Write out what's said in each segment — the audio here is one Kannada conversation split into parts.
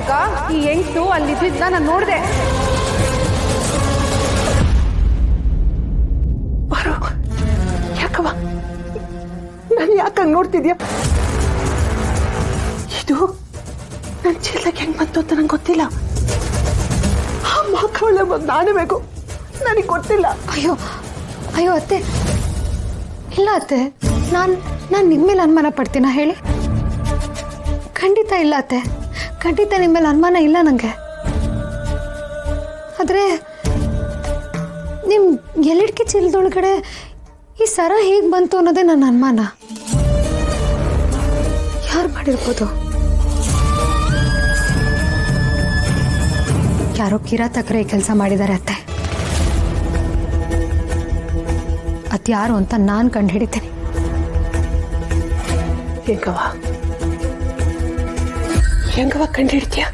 ಹೋಗುವಾಗ ಈ ಹೆಂಗ್ಸು ಅಲ್ಲಿದ್ದ ನಾನು ನೋಡಿದೆ. ಯಾಕವ್ವ ನಾನು ಯಾಕಂಗ್ ನೋಡ್ತಿದ್ಯಾ? ಇದು ನನ್ನ ಚೀಲಕ್ಕೆ ಹೆಂಗ್ ಬಂತು ಅಂತ ನಂಗೆ ಗೊತ್ತಿಲ್ಲ. ಆ ಮಕ್ಕಳ ನಾನೇ ಬೇಕು, ನನಗೆ ಗೊತ್ತಿಲ್ಲ. ಅಯ್ಯೋ ಅಯ್ಯೋ ಅತ್ತೆ, ಇಲ್ಲ ಅತ್ತೆ, ನಾನು ನಿಮ್ಮ ಮೇಲೆ ಅನುಮಾನ ಪಡ್ತೀನ ಹೇಳಿ? ಖಂಡಿತ ಇಲ್ಲ ಅತ್ತೆ, ಖಂಡಿತ ನಿಮ್ಮ ಮೇಲೆ ಅನುಮಾನ ಇಲ್ಲ ನನಗೆ. ಆದರೆ ನಿಮ್ಮ ಎಲ್ಲಿಡ್ಕೆ ಚೀಲದೊಳಗಡೆ ಈ ಸರ ಹೇಗೆ ಬಂತು ಅನ್ನೋದೇ ನನ್ನ ಅನುಮಾನ. ಯಾರು ಮಾಡಿರ್ಬೋದು? ಯಾರೋ ಕಿರಾತಕರೇ ಈ ಕೆಲಸ ಮಾಡಿದ್ದಾರೆ ಅತ್ತೆ. ಅದ್ಯಾರು ಅಂತ ನಾನು ಕಂಡು ಹಿಡಿತೇನೆ. ಹೆಂಗವ ಕಂಡು ಹಿಡಿತೀಯ?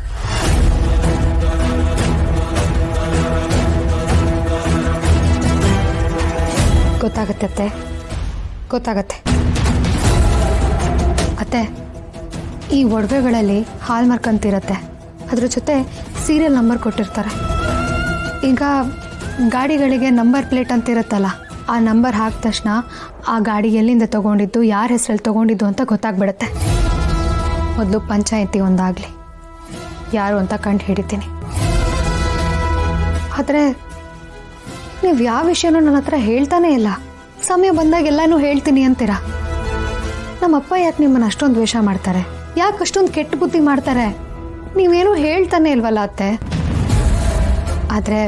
ಗೊತ್ತಾಗತ್ತೆ ಅತ್ತೆ, ಗೊತ್ತಾಗತ್ತೆ ಅತ್ತೆ. ಈ ಒಡವೆಗಳಲ್ಲಿ ಹಾಲ್ ಮಾರ್ಕ್ ಅಂತಿರತ್ತೆ, ಅದ್ರ ಜೊತೆ ಸೀರಿಯಲ್ ನಂಬರ್ ಕೊಟ್ಟಿರ್ತಾರೆ. ಈಗ ಗಾಡಿಗಳಿಗೆ ನಂಬರ್ ಪ್ಲೇಟ್ ಅಂತ ಇರುತ್ತಲ್ಲ, ಆ ನಂಬರ್ ಹಾಕಿದ ತಕ್ಷಣ ಆ ಗಾಡಿ ಎಲ್ಲಿಂದ ತೊಗೊಂಡಿದ್ದು, ಯಾರ ಹೆಸರಲ್ಲಿ ತೊಗೊಂಡಿದ್ದು ಅಂತ ಗೊತ್ತಾಗ್ಬಿಡುತ್ತೆ. ಮೊದಲು ಪಂಚಾಯತಿ ಒಂದಾಗಲಿ, ಯಾರು ಅಂತ ಕಂಡು ಹಿಡಿತೀನಿ. ಆದರೆ ನೀವು ಯಾವ ವಿಷಯನೂ ನನ್ನ ಹತ್ರ ಹೇಳ್ತಾನೇ ಇಲ್ಲ. ಸಮಯ ಬಂದಾಗ ಎಲ್ಲನೂ ಹೇಳ್ತೀನಿ ಅಂತೀರ. ನಮ್ಮಪ್ಪ ಯಾಕೆ ನಿಮ್ಮನ್ನು ಅಷ್ಟೊಂದು ದ್ವೇಷ ಮಾಡ್ತಾರೆ? ಯಾಕೆ ಅಷ್ಟೊಂದು ಕೆಟ್ಟ ಬುದ್ಧಿ ಮಾಡ್ತಾರೆ? ನೀವೇನೂ ಹೇಳ್ತಾನೆ ಇಲ್ವಲ್ಲ ಅತ್ತೆ. ಆದರೆ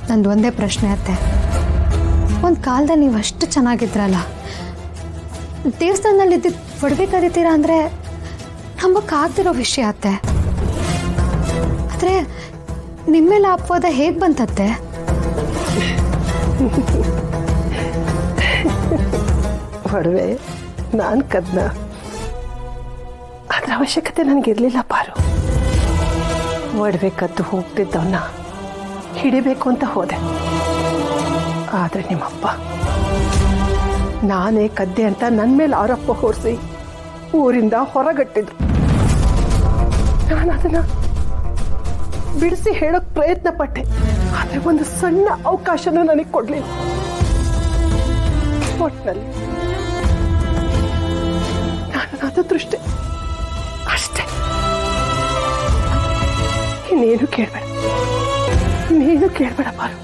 ನಂದು ಒಂದೇ ಪ್ರಶ್ನೆ ಅತ್ತೆ, ಒಂದು ಕಾಲದಲ್ಲಿ ನೀವು ಅಷ್ಟು ಚೆನ್ನಾಗಿದ್ರಲ್ಲ, ದೇವಸ್ಥಾನದಲ್ಲಿ ಇದ್ದಿದ್ದು ಒಡವೆ ಕರಿತೀರಾ ಅಂದರೆ ನಂಬಕ್ಕಾಗ್ದಿರೋ ವಿಷಯ ಅತ್ತೆ. ಆದರೆ ನಿಮ್ಮೆಲ್ಲ ಅಪವಾದ ಹೇಗೆ ಬಂತತ್ತೆ? ಒಡವೆ ನಾನು ಕದ್ನ, ಅದ್ರ ಅವಶ್ಯಕತೆ ನನಗಿರ್ಲಿಲ್ಲ ಪಾರು. ಒಡವೆ ಕದ್ದು ಹೋಗ್ತಿದ್ದವನ್ನ ಹಿಡಿಬೇಕು ಅಂತ ಹೋದೆ. ಆದರೆ ನಿಮ್ಮಪ್ಪ ನಾನೇ ಕದ್ದೆ ಅಂತ ನನ್ನ ಮೇಲೆ ಆರೋಪ ಹೊರಿಸಿ ಊರಿಂದ ಹೊರಗಟ್ಟಿದ್ರು. ನಾನು ಅದನ್ನ ಬಿಡಿಸಿ ಹೇಳೋಕ್ ಪ್ರಯತ್ನ ಪಟ್ಟೆ, ಆದರೆ ಒಂದು ಸಣ್ಣ ಅವಕಾಶನೂ ನನಗೆ ಕೊಡ್ಲಿಲ್ಲ. ಒಟ್ಟಿನಲ್ಲಿ ನಾನು ದೃಷ್ಟಿ ಅಷ್ಟೇ. ಇನ್ನೇನು ಕೇಳಬೇಡ, ನೀನು ಕೇಳಬೇಡ ಪಾರು.